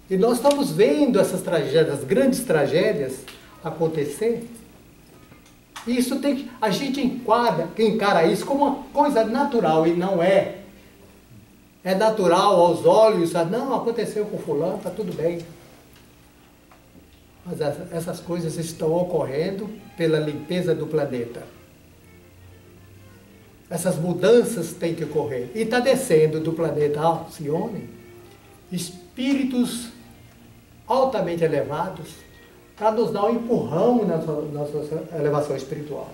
E nós estamos vendo essas tragédias, grandes tragédias acontecer. E isso tem que, a gente encara isso como uma coisa natural, e não é. É natural aos olhos, não, aconteceu com fulano, está tudo bem. Mas essas coisas estão ocorrendo pela limpeza do planeta. Essas mudanças têm que ocorrer. E está descendo do planeta Alcione espíritos altamente elevados para nos dar um empurrão na nossa elevação espiritual.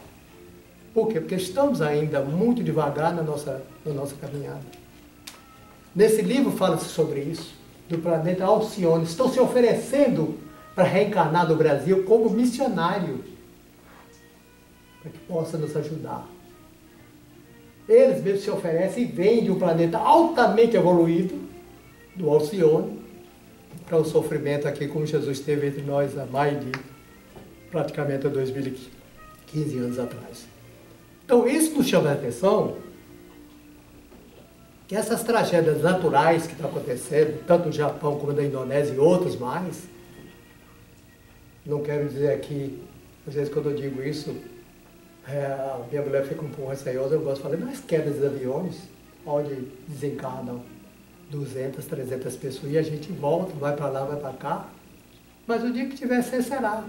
Por quê? Porque estamos ainda muito devagar na nossa caminhada. Nesse livro fala-se sobre isso, do planeta Alcione. Estão se oferecendo para reencarnar no Brasil como missionário, para que possa nos ajudar. Eles mesmos se oferecem e vêm de um planeta altamente evoluído, do Alcione, para o sofrimento aqui, como Jesus esteve entre nós há mais de praticamente 2015 anos atrás. Então, isso nos chama a atenção, que essas tragédias naturais que estão acontecendo, tanto no Japão como na Indonésia e outros mais, não quero dizer aqui, às vezes quando eu digo isso, a minha mulher fica um pouco receiosa, eu gosto de falar, mas quedas de aviões, onde desencarnam 200, 300 pessoas, e a gente volta, vai para lá, vai para cá, mas o dia que tiver ser, será.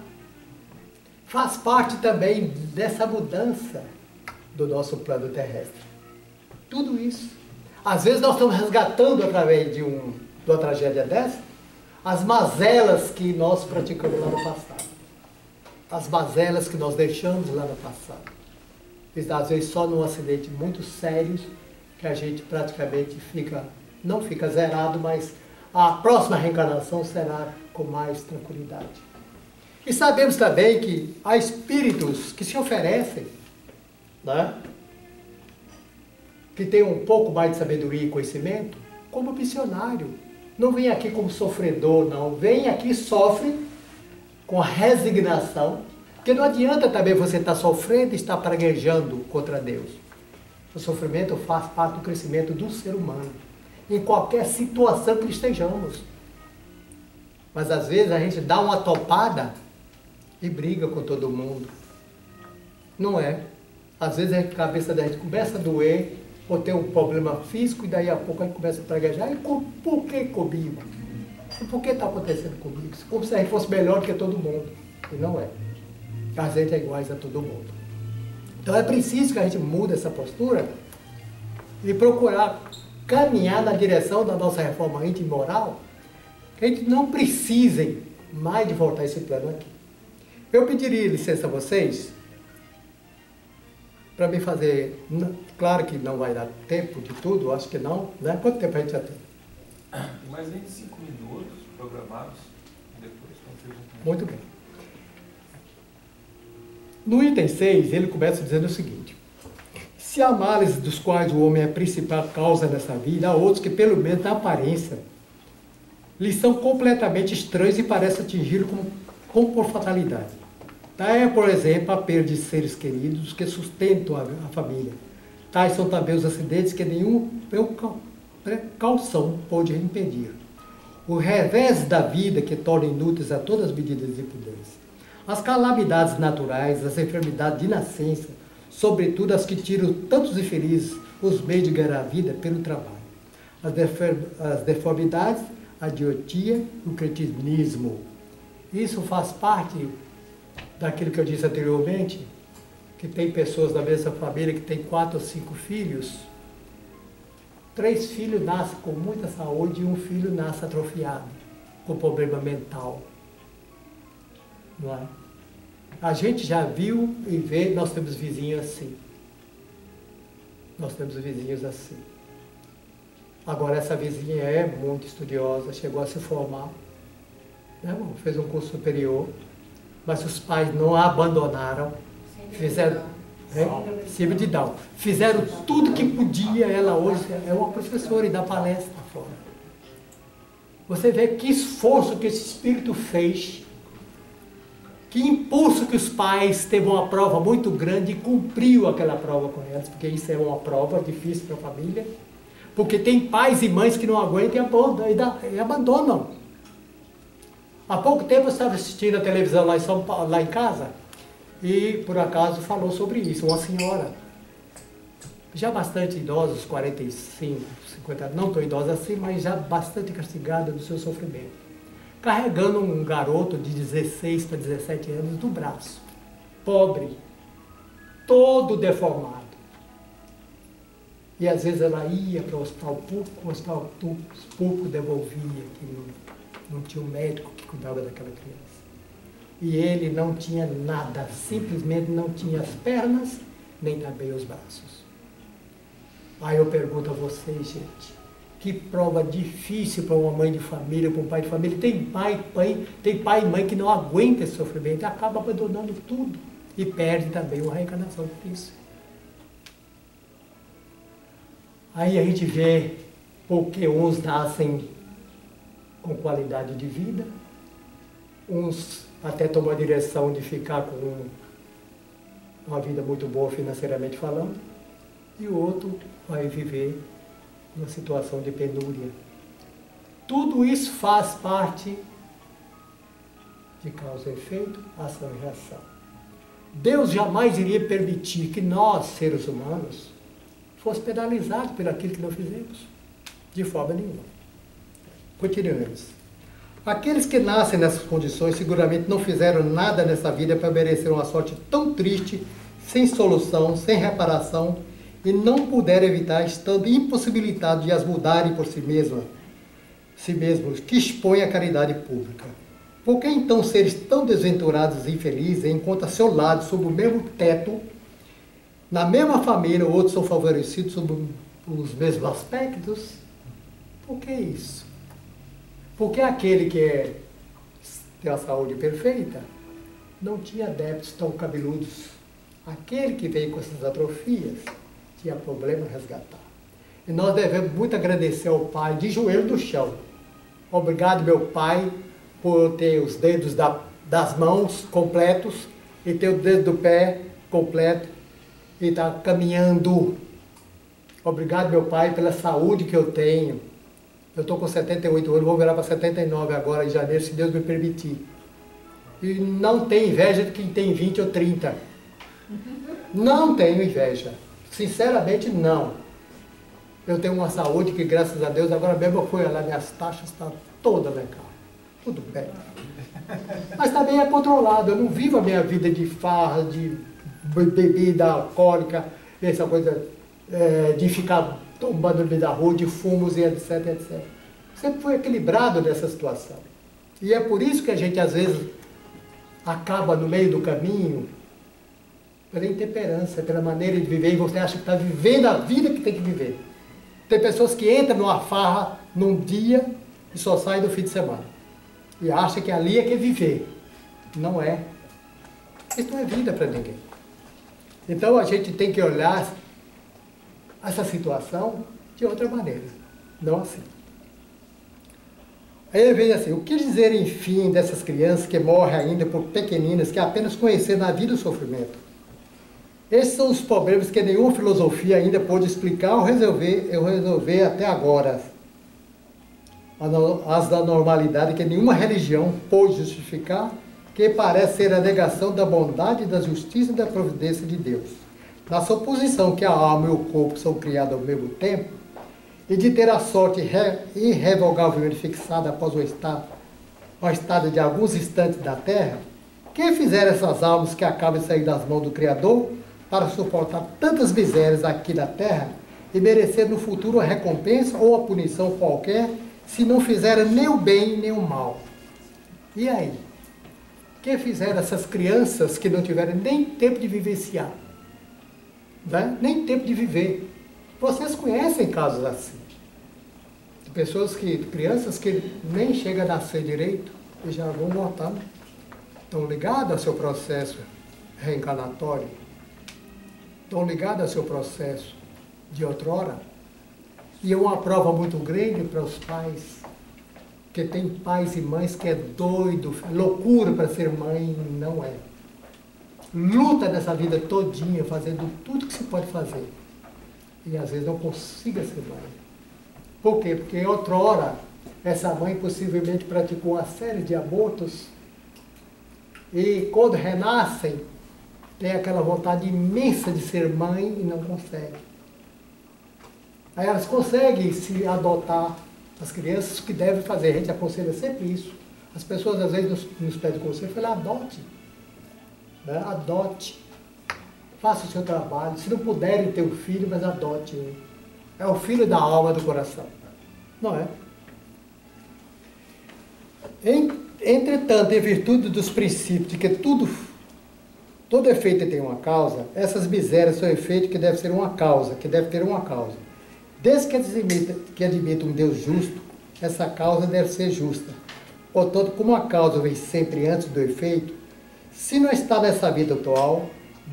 Faz parte também dessa mudança do nosso plano terrestre. Tudo isso. Às vezes nós estamos resgatando, através de uma tragédia dessa, as mazelas que nós praticamos lá no passado. As mazelas que nós deixamos lá no passado. E às vezes só num acidente muito sério, que a gente praticamente não fica zerado, mas a próxima reencarnação será com mais tranquilidade. E sabemos também que há espíritos que se oferecem, né? Que tem um pouco mais de sabedoria e conhecimento, como missionário. Não vem aqui como sofredor, não. Vem aqui e sofre com a resignação, porque não adianta também você estar sofrendo e estar praguejando contra Deus. O sofrimento faz parte do crescimento do ser humano, em qualquer situação que estejamos. Mas às vezes a gente dá uma topada e briga com todo mundo. Não é. Às vezes a cabeça da gente começa a doer, ou ter um problema físico, e daí a pouco a gente começa a praguejar. E por que comigo? Por que está acontecendo comigo? Como se a gente fosse melhor que todo mundo. E não é. A gente é iguais a todo mundo. Então é preciso que a gente mude essa postura e procurar caminhar na direção da nossa reforma íntima e moral, que a gente não precise mais de voltar a esse plano aqui. Eu pediria licença a vocês para me fazer, claro que não vai dar tempo de tudo, acho que não, né? Quanto tempo a gente já tem? Tem mais 25 minutos programados, depois muito bem. No item 6, ele começa dizendo o seguinte: se há males dos quais o homem é a principal causa nessa vida, há outros que, pelo menos na aparência, lhes são completamente estranhos e parecem atingi-lo como por fatalidade. Daí é, por exemplo, a perda de seres queridos que sustentam a família. Tais são também os acidentes que nenhuma precaução pode impedir. O revés da vida que torna inúteis a todas as medidas de prudência. As calamidades naturais, as enfermidades de nascença, sobretudo as que tiram tantos infelizes os meios de ganhar a vida pelo trabalho. As deformidades, a idiotia, o cretinismo. Isso faz parte daquilo que eu disse anteriormente, que tem pessoas da mesma família que tem 4 ou 5 filhos. 3 filhos nascem com muita saúde e um filho nasce atrofiado, com problema mental. Não é? A gente já viu e vê, nós temos vizinhos assim. Nós temos vizinhos assim. Agora, essa vizinha é muito estudiosa, chegou a se formar, né, fez um curso superior, mas os pais não a abandonaram, fizeram síndrome de Down. Fizeram tudo que podia. Ela hoje é uma professora e dá palestra fora. Você vê que esforço que esse espírito fez, que impulso que os pais teve uma prova muito grande e cumpriu aquela prova com elas, porque isso é uma prova difícil para a família, porque tem pais e mães que não aguentam e abandonam. Há pouco tempo eu estava assistindo a televisão lá em São Paulo, lá em casa, e por acaso falou sobre isso. Uma senhora, já bastante idosa, uns 45, 50, não tão idosa assim, mas já bastante castigada do seu sofrimento, carregando um garoto de 16 para 17 anos no braço, pobre, todo deformado. E às vezes ela ia para o hospital público devolvia, que não tinha um médico que cuidava daquela criança. E ele não tinha nada, simplesmente não tinha as pernas, nem também os braços. Aí eu pergunto a vocês, gente, que prova difícil para uma mãe de família, para um pai de família. Tem pai e mãe que não aguenta esse sofrimento e acaba abandonando tudo e perde também uma reencarnação por isso. Aí a gente vê porque uns nascem com qualidade de vida, uns até tomam a direção de ficar com uma vida muito boa financeiramente falando, e o outro vai viver uma situação de penúria. Tudo isso faz parte de causa e efeito, ação e reação. Deus jamais iria permitir que nós, seres humanos, fosse penalizado por aquilo que não fizemos, de forma nenhuma. Continuemos. Aqueles que nascem nessas condições seguramente não fizeram nada nessa vida para merecer uma sorte tão triste, sem solução, sem reparação, e não puderam evitar, estando impossibilitados de as mudarem por si mesmos, que expõem a caridade pública. Por que então seres tão desventurados e infelizes encontram a seu lado, sob o mesmo teto, na mesma família, outros são favorecidos sob os mesmos aspectos? Por que isso? Porque aquele que tem a saúde perfeita não tinha débitos tão cabeludos. Aquele que veio com essas atrofias tinha problema a resgatar. E nós devemos muito agradecer ao Pai de joelho no chão. Obrigado, meu Pai, por ter os dedos das mãos completos e ter o dedo do pé completo e estar caminhando. Obrigado, meu Pai, pela saúde que eu tenho. Eu estou com 78 anos, vou virar para 79 agora em janeiro, se Deus me permitir. E não tenho inveja de quem tem 20 ou 30. Não tenho inveja. Sinceramente, não. Eu tenho uma saúde que, graças a Deus, agora mesmo eu fui lá, minhas taxas estão todas legal. Tudo bem. Mas também é controlado. Eu não vivo a minha vida de farra, de bebida alcoólica, essa coisa de ficar tombando no meio da rua, de fumos e etc, etc. Sempre foi equilibrado nessa situação. E é por isso que a gente, às vezes, acaba no meio do caminho pela intemperança, pela maneira de viver, e você acha que está vivendo a vida que tem que viver. Tem pessoas que entram numa farra num dia e só saem no fim de semana. E acha que ali é que é viver. Não é. Isso não é vida para ninguém. Então a gente tem que olhar essa situação de outra maneira, não assim. Aí ele vem assim: o que dizer, enfim, dessas crianças que morrem ainda por pequeninas, que apenas conheceram na vida o sofrimento? Esses são os problemas que nenhuma filosofia ainda pôde explicar ou resolver até agora. As da normalidade que nenhuma religião pôde justificar, que parece ser a negação da bondade, da justiça e da providência de Deus. Na suposição que a alma e o corpo são criados ao mesmo tempo, e de ter a sorte irrevogavelmente fixada após o estado de alguns instantes da terra, quem fizer essas almas que acabam de sair das mãos do Criador para suportar tantas misérias aqui na terra e merecer no futuro a recompensa ou a punição qualquer, se não fizeram nem o bem nem o mal? E aí? Quem fizeram essas crianças que não tiveram nem tempo de vivenciar? Né? Nem tempo de viver. Vocês conhecem casos assim. De pessoas crianças que nem chegam a nascer direito e já vão mortar. Estão ligados ao seu processo reencarnatório. Estão ligados ao seu processo de outrora. E é uma prova muito grande para os pais, que tem pais e mães que é doido, loucura para ser mãe, não é. Luta nessa vida todinha, fazendo tudo que se pode fazer. E às vezes não consiga ser mãe. Por quê? Porque outrora essa mãe possivelmente praticou uma série de abortos e quando renascem, tem aquela vontade imensa de ser mãe e não consegue. Aí elas conseguem se adotar as crianças, o que devem fazer. A gente aconselha sempre isso. As pessoas às vezes nos pedem conselho, fala, adote. Né? Adote. Faça o seu trabalho. Se não puderem ter um filho, mas adote um. É o filho da alma, do coração. Não é? Entretanto, em virtude dos princípios de que todo efeito tem uma causa, essas misérias são efeitos que deve ser uma causa, que deve ter uma causa. Desde que admita um Deus justo, essa causa deve ser justa. Portanto, como a causa vem sempre antes do efeito, se não está nessa vida atual,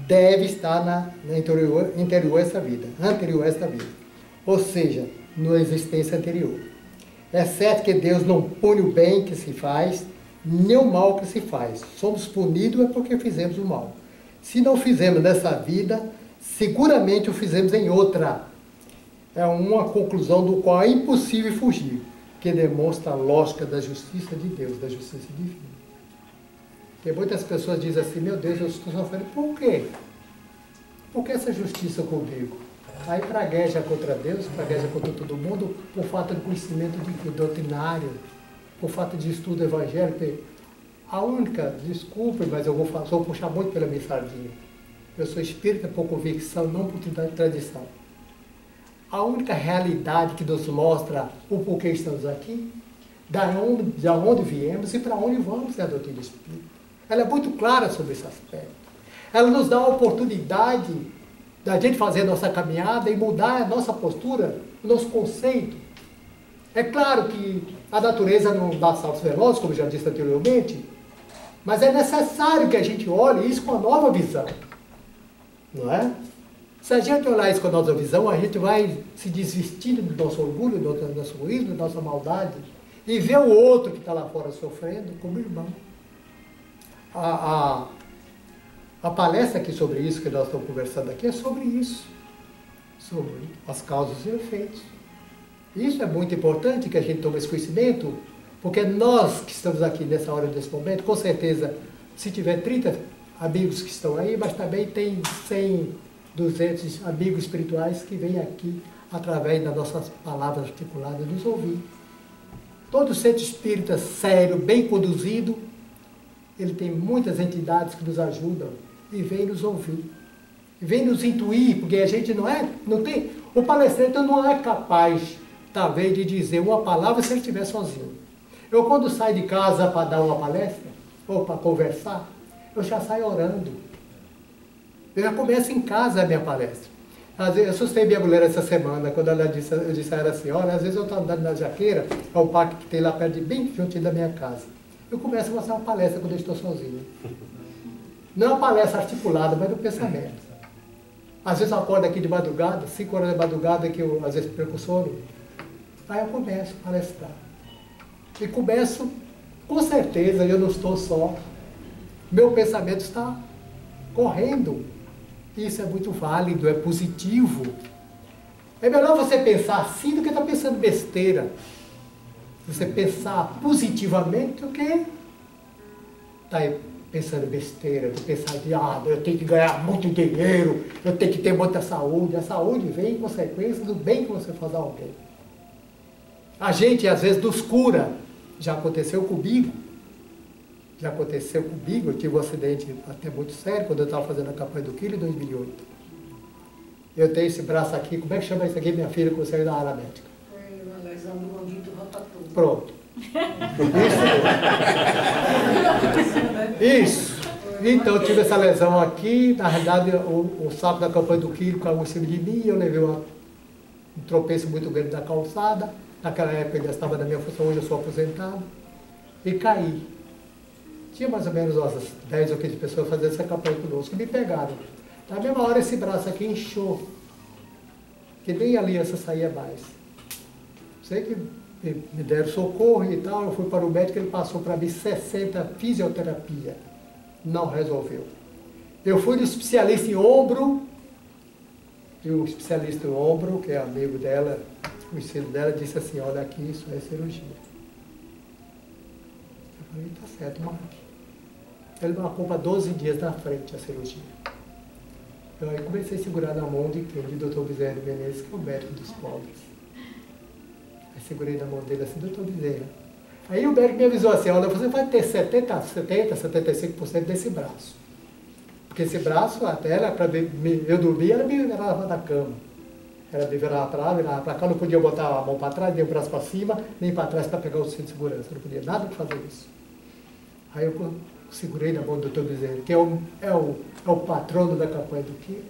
deve estar na anterior a essa vida. Ou seja, na existência anterior. É certo que Deus não pune o bem que se faz, nem o mal que se faz. Somos punidos é porque fizemos o mal. Se não fizemos nessa vida, seguramente o fizemos em outra. É uma conclusão do qual é impossível fugir, que demonstra a lógica da justiça de Deus, da justiça divina. Porque muitas pessoas dizem assim, meu Deus, eu estou sofrendo. Por quê? Por que essa justiça comigo? Aí pragueja contra Deus, pragueja contra todo mundo, por falta de conhecimento doutrinário, por falta de estudo evangélico. A única, desculpe, mas eu vou puxar muito pela minha sardinha. Eu sou espírita por convicção, não por tradição. A única realidade que nos mostra o porquê estamos aqui, de onde viemos e para onde vamos, é a doutrina espírita. Ela é muito clara sobre esse aspecto. Ela nos dá a oportunidade da gente fazer a nossa caminhada e mudar a nossa postura, o nosso conceito. É claro que a natureza não dá saltos velozes, como já disse anteriormente, mas é necessário que a gente olhe isso com uma nova visão. Não é? Se a gente olhar isso com a nossa visão, a gente vai se desvestindo do nosso orgulho, do nosso egoísmo, da nossa maldade, e ver o outro que está lá fora sofrendo como irmão. A palestra aqui sobre isso, que nós estamos conversando aqui, é sobre isso. Sobre as causas e efeitos. Isso é muito importante que a gente tome esse conhecimento, porque nós que estamos aqui nessa hora, nesse momento, com certeza, se tiver 30 amigos que estão aí, mas também tem 100, 200 amigos espirituais que vêm aqui, através das nossas palavras articuladas, nos ouvir. Todo centro espírita sério, bem conduzido, ele tem muitas entidades que nos ajudam e vem nos ouvir. E vem nos intuir, porque a gente não tem... O palestrante não é capaz, talvez, de dizer uma palavra se ele estiver sozinho. Eu, quando saio de casa para dar uma palestra, ou para conversar, eu já saio orando. Eu já começo em casa a minha palestra. Às vezes, eu assustei minha mulher essa semana, quando eu disse a ela assim, olha, às vezes eu estou andando na Jaqueira, é um parque que tem lá perto, bem juntinho da minha casa. Eu começo a fazer uma palestra quando eu estou sozinho. Não é uma palestra articulada, mas do pensamento. Às vezes eu acordo aqui de madrugada, 5 horas da madrugada, que eu às vezes perco o sono. Aí eu começo a palestrar. E começo, com certeza, eu não estou só. Meu pensamento está correndo. Isso é muito válido, é positivo. É melhor você pensar assim do que estar pensando besteira. Você pensar positivamente do que estar pensando besteira, de pensar de, eu tenho que ganhar muito dinheiro, eu tenho que ter muita saúde. A saúde vem em consequência do bem que você faz a alguém. A gente, às vezes, nos cura. Já aconteceu comigo. Eu tive um acidente até muito sério, quando eu estava fazendo a campanha do quilo em 2008. Eu tenho esse braço aqui, como é que chama isso aqui, minha filha, quando saiu da área médica? Foi uma lesão do condito rotator. Pronto. Isso. Então, eu tive essa lesão aqui, na realidade, o saco da campanha do quilo caiu em cima de mim, eu levei um tropeço muito grande da calçada. Naquela época eu ainda estava na minha função, hoje eu sou aposentado, e caí. Tinha mais ou menos umas 10 ou 15 pessoas fazendo essa campanha conosco, e me pegaram. Na mesma hora esse braço aqui inchou, que nem a aliança saía mais. Sei que me deram socorro e tal, eu fui para o médico, ele passou para mim 60 fisioterapia. Não resolveu. Eu fui no especialista em ombro, e o especialista em ombro, que é amigo dela, conhecido dela, disse assim, olha aqui, isso é cirurgia. Falei, tá certo, marque. Ele marcou para 12 dias na frente a cirurgia. Eu aí comecei a segurar na mão de quem? De Dr. Bezerra de Menezes, que é o médico dos pobres. Aí segurei na mão dele assim, Dr. Bezerra. Aí o médico me avisou assim, olha, você vai ter 75% desse braço. Porque esse braço, até era para eu dormir, ela me virava da cama. Ela me virava para lá, virava para cá, eu não podia botar a mão para trás, nem o braço para cima, nem para trás para pegar o cinto de segurança. Eu não podia nada fazer isso. Aí eu segurei na mão do Dr. Bezerra, que é o patrono da campanha do Quilo.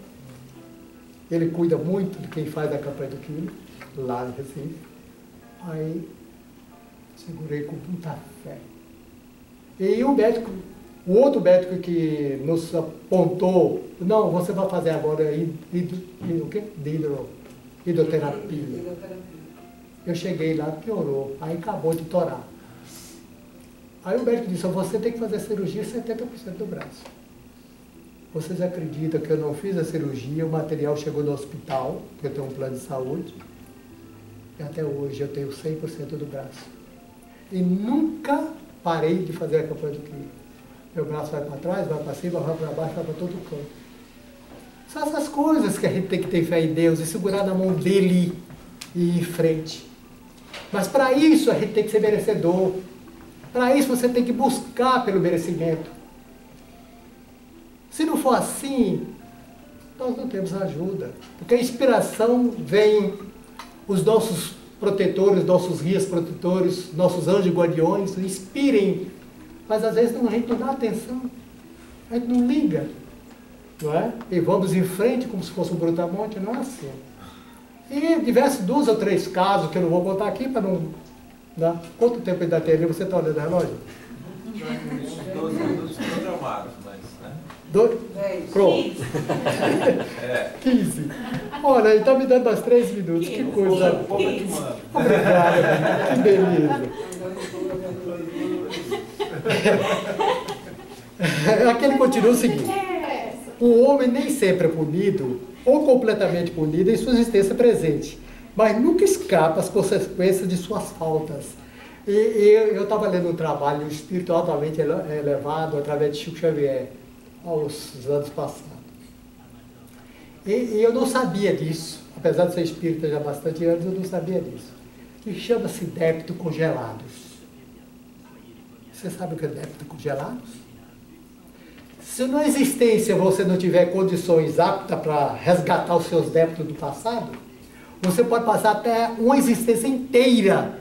Ele cuida muito de quem faz a campanha do Quilo, lá em Recife. Aí segurei com muita fé. E o outro médico que nos apontou, não, você vai fazer agora hidroterapia. Eu cheguei lá, piorou, aí acabou de torar. Aí o médico disse, você tem que fazer a cirurgia 70% do braço. Vocês acreditam que eu não fiz a cirurgia, o material chegou no hospital, que eu tenho um plano de saúde, e até hoje eu tenho 100% do braço. E nunca parei de fazer a campanha do Quilo. Meu braço vai para trás, vai para cima, vai para baixo, vai para todo canto. São essas coisas que a gente tem que ter fé em Deus e segurar na mão dele e ir em frente. Mas para isso a gente tem que ser merecedor. Para isso você tem que buscar pelo merecimento. Se não for assim, nós não temos ajuda. Porque a inspiração vem, os nossos protetores, nossos guias protetores, nossos anjos guardiões, inspirem. Mas às vezes a gente não dá atenção, a gente não liga. Não é? E vamos em frente como se fosse um brutamonte, não é assim. E diversos 2 ou 3 casos que eu não vou contar aqui para não... Né? Quanto tempo ainda tem ali? Você está olhando o relógio? 12 minutos programados, mas... Né? 10. Pronto. 15. Olha, então me dando mais 3 minutos. 15. Que coisa. Obrigado, que beleza. Aquele continua o seguinte. O homem nem sempre é punido, ou completamente punido em sua existência presente, mas nunca escapa às consequências de suas faltas. Eu estava lendo um trabalho espírito altamente elevado através de Chico Xavier, aos anos passados. E eu não sabia disso, apesar de ser espírita já há bastante anos, eu não sabia disso. Que chama-se débito congelados. Você sabe o que é débito congelados? Se na existência você não tiver condições aptas para resgatar os seus débitos do passado, você pode passar até uma existência inteira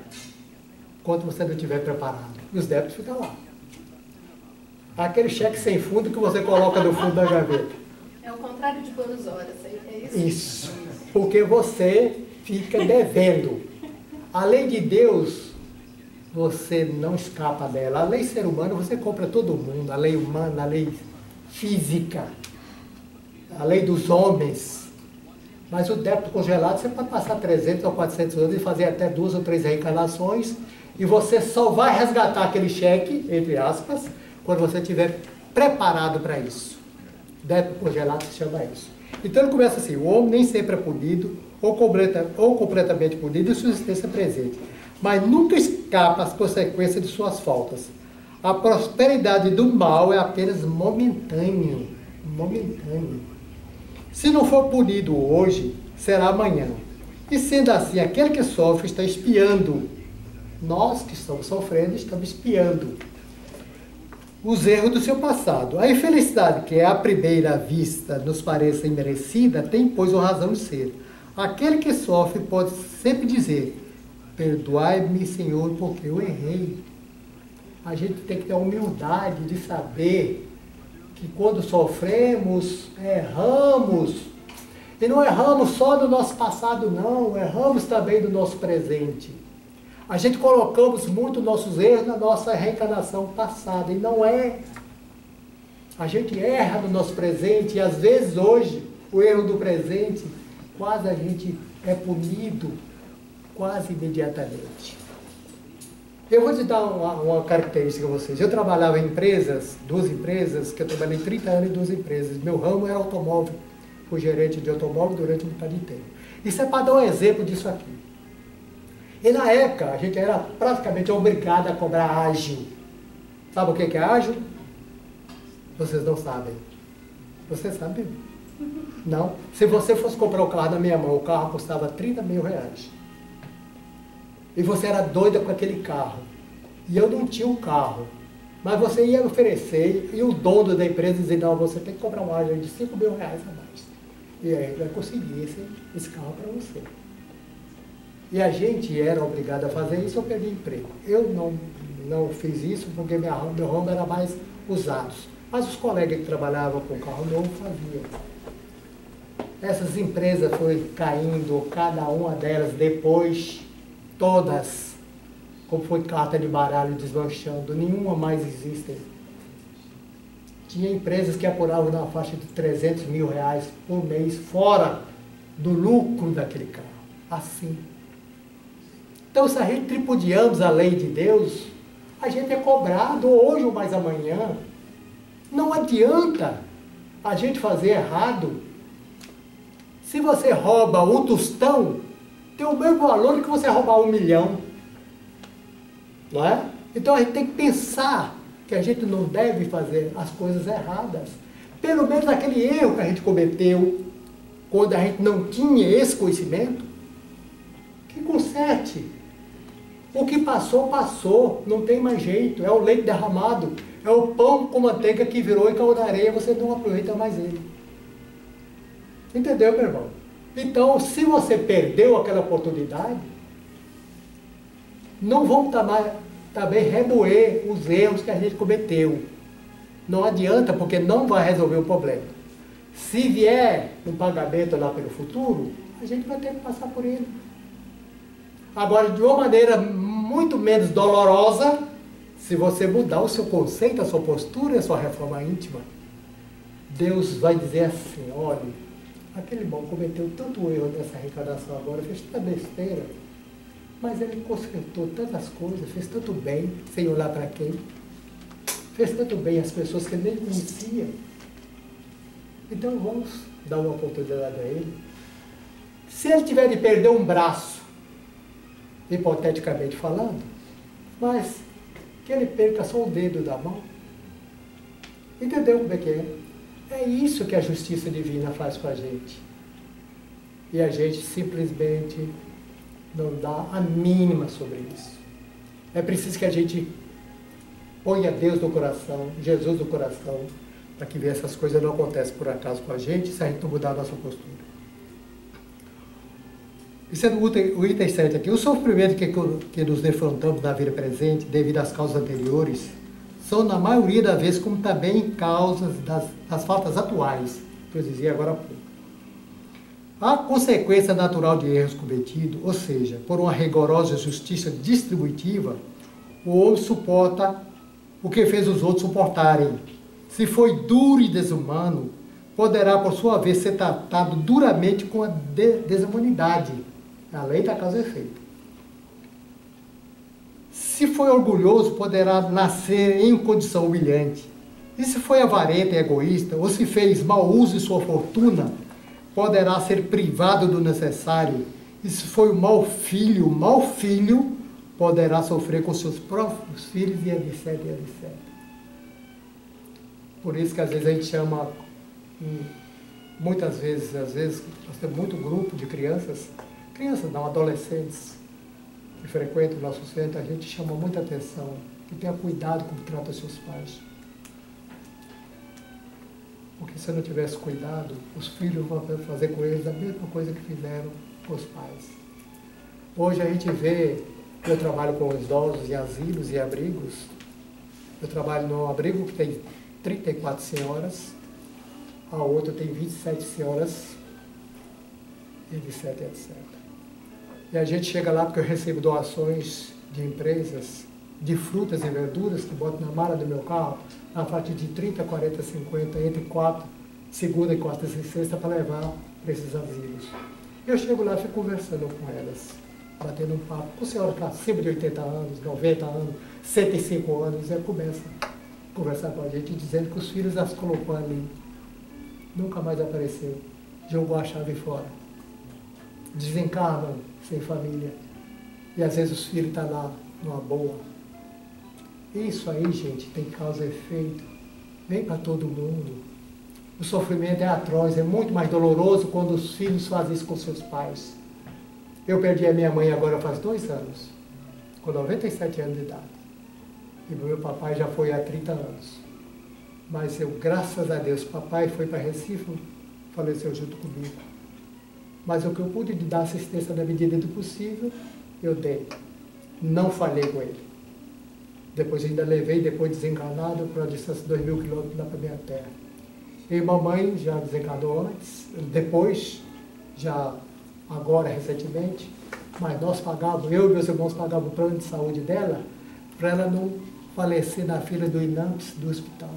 quando você não estiver preparado. E os débitos ficam lá. Aquele cheque sem fundo que você coloca no fundo da gaveta. É o contrário de Buenos Horas, é isso? Isso. Porque você fica devendo. A lei de Deus, você não escapa dela. A lei ser humana, você compra todo mundo. A lei humana, a lei física, a lei dos homens. Mas o débito congelado, você pode passar 300 ou 400 anos e fazer até 2 ou 3 reencarnações e você só vai resgatar aquele cheque, entre aspas, quando você estiver preparado para isso. Débito congelado se chama isso. Então ele começa assim, o homem nem sempre é punido ou completamente punido em sua existência presente, mas nunca escapa às consequências de suas faltas. A prosperidade do mal é apenas momentânea. Se não for punido hoje, será amanhã. E sendo assim, aquele que sofre está espiando. Nós que estamos sofrendo, estamos espiando os erros do seu passado. A infelicidade, que é à primeira vista nos pareça imerecida, tem, pois, uma razão de ser. Aquele que sofre pode sempre dizer, perdoai-me, Senhor, porque eu errei. A gente tem que ter a humildade de saber que quando sofremos, erramos. E não erramos só do nosso passado, não. Erramos também do nosso presente. A gente colocamos muito nossos erros na nossa reencarnação passada. E não é. A gente erra no nosso presente. E às vezes hoje, o erro do presente, quase a gente é punido quase imediatamente. Eu vou te dar uma característica a vocês. Eu trabalhava em empresas, 2 empresas, que eu trabalhei 30 anos em 2 empresas. Meu ramo era automóvel. Fui gerente de automóvel durante um bocado inteiro. Isso é para dar um exemplo disso aqui. E na época, a gente era praticamente obrigado a cobrar ágil. Sabe o que é ágil? Vocês não sabem. Vocês sabem? Não. Se você fosse comprar o carro na minha mão, o carro custava 30 mil reais. E você era doida com aquele carro. E eu não tinha o carro. Mas você ia oferecer, e o dono da empresa dizia, não, você tem que comprar um ágil de 5 mil reais a mais. E aí vai conseguir esse carro para você. E a gente era obrigado a fazer isso, eu perdi emprego. Eu não fiz isso porque meu ramo era mais usados. Mas os colegas que trabalhavam com carro novo faziam. Essas empresas foram caindo, cada uma delas depois, todas, como foi carta de baralho desmanchando, nenhuma mais existe. Tinha empresas que apuravam na faixa de 300 mil reais por mês, fora do lucro daquele carro. Assim. Então, se a gente tripudiamos a lei de Deus, a gente é cobrado hoje ou mais amanhã. Não adianta a gente fazer errado. Se você rouba um tostão, tem o mesmo valor que você roubar 1 milhão. Não é? Então a gente tem que pensar que a gente não deve fazer as coisas erradas. Pelo menos aquele erro que a gente cometeu, quando a gente não tinha esse conhecimento, que conserte. O que passou, passou, não tem mais jeito, é o leite derramado, é o pão com manteiga que virou e caiu na areia, você não aproveita mais ele. Entendeu, meu irmão? Então, se você perdeu aquela oportunidade, não vamos também remoer os erros que a gente cometeu. Não adianta, porque não vai resolver o problema. Se vier um pagamento lá pelo futuro, a gente vai ter que passar por ele. Agora, de uma maneira muito menos dolorosa, se você mudar o seu conceito, a sua postura, a sua reforma íntima, Deus vai dizer assim, olha, aquele irmão cometeu tanto erro nessa reencarnação agora, fez tanta besteira, mas ele consertou tantas coisas, fez tanto bem, sem olhar para quem, fez tanto bem às pessoas que ele nem conhecia. Então vamos dar uma oportunidade a ele. Se ele tiver de perder um braço, hipoteticamente falando, mas que ele perca só o dedo da mão. Entendeu como é que é? É isso que a justiça divina faz com a gente. E a gente simplesmente não dá a mínima sobre isso. É preciso que a gente ponha Deus no coração, Jesus no coração, para que essas coisas não aconteçam por acaso com a gente, se a gente não mudar a nossa postura. Isso é o item 7 aqui. O sofrimento que nos defrontamos na vida presente, devido às causas anteriores, são, na maioria das vezes, como também causas das faltas atuais, que eu dizia agora há pouco. A consequência natural de erros cometidos, ou seja, por uma rigorosa justiça distributiva, o homem suporta o que fez os outros suportarem. Se foi duro e desumano, poderá, por sua vez, ser tratado duramente com a desumanidade. A lei da causa e efeito. Se foi orgulhoso, poderá nascer em condição humilhante. E se foi avarento e egoísta, ou se fez mau uso de sua fortuna, poderá ser privado do necessário. E se foi um mau filho, poderá sofrer com seus próprios filhos e etc, etc. Por isso que às vezes a gente chama, muitas vezes, nós temos muito grupo de crianças não, adolescentes que frequentam o nosso centro, a gente chama muita atenção, que tenha cuidado como trata seus pais. Porque se não tivesse cuidado, os filhos vão fazer com eles a mesma coisa que fizeram com os pais. Hoje a gente vê, eu trabalho com idosos em asilos e abrigos, eu trabalho num abrigo que tem 34 senhoras, a outra tem 27 senhoras, e etc, etc. E a gente chega lá porque eu recebo doações de empresas, de frutas e verduras, que boto na mala do meu carro, a partir de 30, 40, 50, entre segunda e quarta e sexta, para levar para esses asilos. Eu chego lá e fico conversando com elas, batendo um papo, com senhora que acima de 80 anos, 90 anos, 105 anos, e começa a conversar com a gente, dizendo que os filhos as colocou ali, nunca mais apareceu, jogou a chave fora. Desencarnam sem família. E às vezes os filhos estão lá numa boa. Isso aí, gente, tem causa e efeito. Vem para todo mundo. O sofrimento é atroz, é muito mais doloroso quando os filhos fazem isso com seus pais. Eu perdi a minha mãe agora faz 2 anos, com 97 anos de idade. E meu papai já foi há 30 anos. Mas eu, graças a Deus, papai foi para Recife, faleceu junto comigo. Mas o que eu pude dar assistência na medida do possível, eu dei. Não falhei com ele. Depois ainda levei, depois desencarnado, para a distância de 2.000 quilômetros lá para a minha terra. E mamãe já desencarnou antes, depois, já agora recentemente, mas nós pagávamos, eu e meus irmãos pagávamos o plano de saúde dela, para ela não falecer na fila do INAMPS do hospital.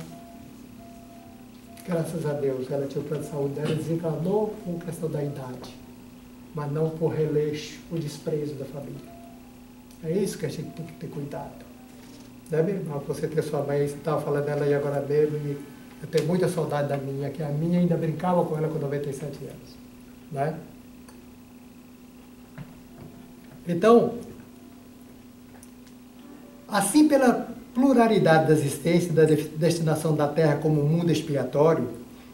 Graças a Deus, ela tinha o plano de saúde dela, desencarnou por questão da idade, mas não por releixo, por desprezo da família. É isso que a gente tem que ter cuidado. Né, minha irmã? Você ter sua mãe, você estava falando dela aí agora mesmo, e eu tenho muita saudade da minha, que a minha ainda brincava com ela com 97 anos. Né? Então, assim pela pluralidade da existência e da destinação da Terra como um mundo expiatório,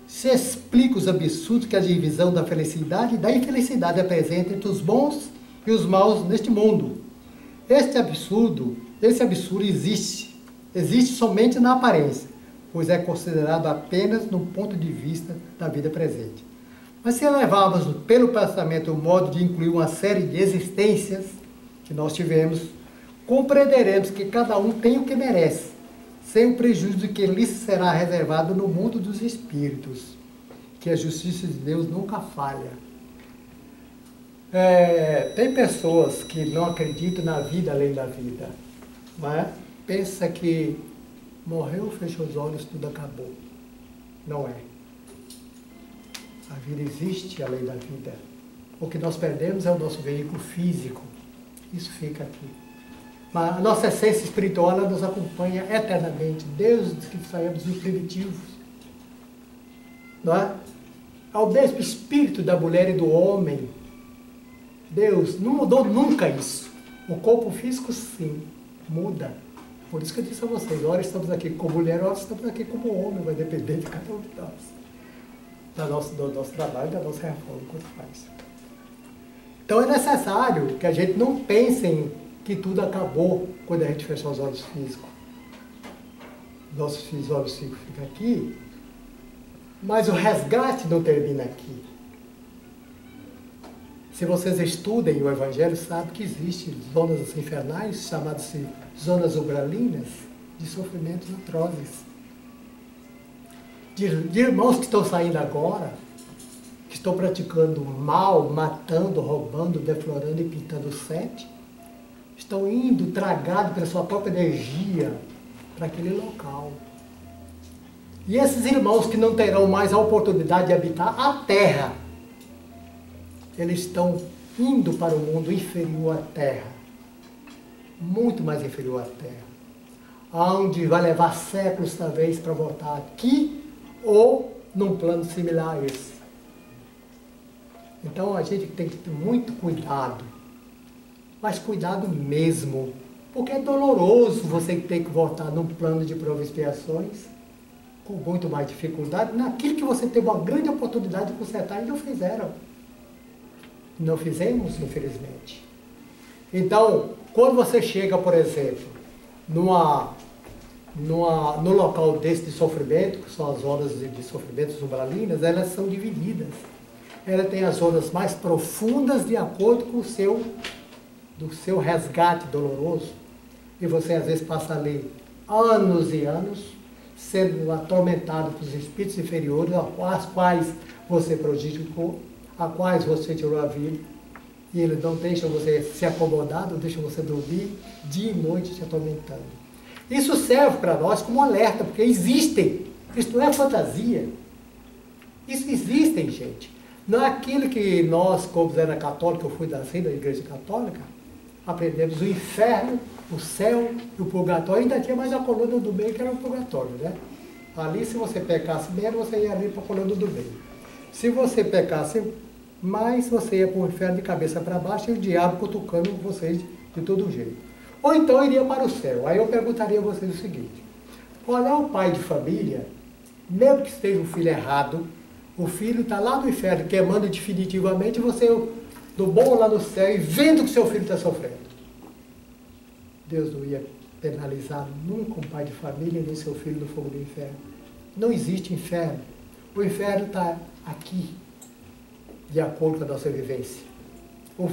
se explica os absurdos que a divisão da felicidade e da infelicidade apresenta entre os bons e os maus neste mundo. Esse absurdo existe somente na aparência, pois é considerado apenas no ponto de vista da vida presente. Mas se levarmos pelo pensamento o modo de incluir uma série de existências que nós tivemos, compreenderemos que cada um tem o que merece, sem o prejuízo de que lhe será reservado no mundo dos espíritos, que a justiça de Deus nunca falha. Tem pessoas que não acreditam na vida além da vida, não é? Pensa que morreu, fechou os olhos, tudo acabou. Não é. A vida existe além da vida. O que nós perdemos é o nosso veículo físico. Isso fica aqui. Mas a nossa essência espiritual, ela nos acompanha eternamente, desde que saímos dos primitivos. Não é? Ao mesmo espírito da mulher e do homem, Deus não mudou nunca isso. O corpo físico, sim, muda. Por isso que eu disse a vocês, ora estamos aqui como mulher, ora estamos aqui como homem, vai depender de cada um de nós. Do nosso trabalho, da nossa reforma, quanto faz. Então é necessário que a gente não pense em que tudo acabou quando a gente fechar os olhos físicos. Nossos olhos físicos ficam aqui, mas o resgate não termina aqui. Se vocês estudem o Evangelho, sabem que existem zonas infernais, chamadas de zonas umbralinas, de sofrimentos atrozes. De irmãos que estão saindo agora, que estão praticando mal, matando, roubando, deflorando e pintando o sete, estão indo tragados pela sua própria energia para aquele local. E esses irmãos que não terão mais a oportunidade de habitar a Terra, eles estão indo para o mundo inferior à Terra, muito mais inferior à Terra, onde vai levar séculos talvez para voltar aqui ou num plano similar a esse. Então a gente tem que ter muito cuidado, mas cuidado mesmo, porque é doloroso você ter que voltar num plano de provas e expiações, com muito mais dificuldade, naquilo que você teve uma grande oportunidade de consertar e não fizeram. Não fizemos, infelizmente. Então, quando você chega, por exemplo, no local desse de sofrimento, que são as zonas de sofrimentos umbralinas, elas são divididas. Ela tem as zonas mais profundas de acordo com do seu resgate doloroso. E você às vezes passa ali anos e anos sendo atormentado pelos espíritos inferiores, às quais você prejudicou, a quais você tirou a vida, e eles não deixam você se acomodar, não deixam você dormir, dia e noite te atormentando. Isso serve para nós como alerta, porque existem, isso não é fantasia, isso existem, gente. Não é aquilo que nós, como era católico, eu fui da igreja católica, aprendemos o inferno, o céu e o purgatório, ainda tinha mais a coluna do meio, que era o purgatório, né? Ali, se você pecasse menos, você ia ali para a coluna do meio. Se você pecasse mais, você ia para o inferno de cabeça para baixo e o diabo cutucando vocês de todo jeito. ou então iria para o céu. Aí eu perguntaria a vocês o seguinte: qual é o pai de família, mesmo que esteja um filho errado, o filho está lá no inferno queimando definitivamente, e você do bom lá no céu e vendo que seu filho está sofrendo? Deus não ia penalizar nunca um pai de família nem seu filho no fogo do inferno. Não existe inferno. O inferno está aqui, de acordo com a nossa vivência. O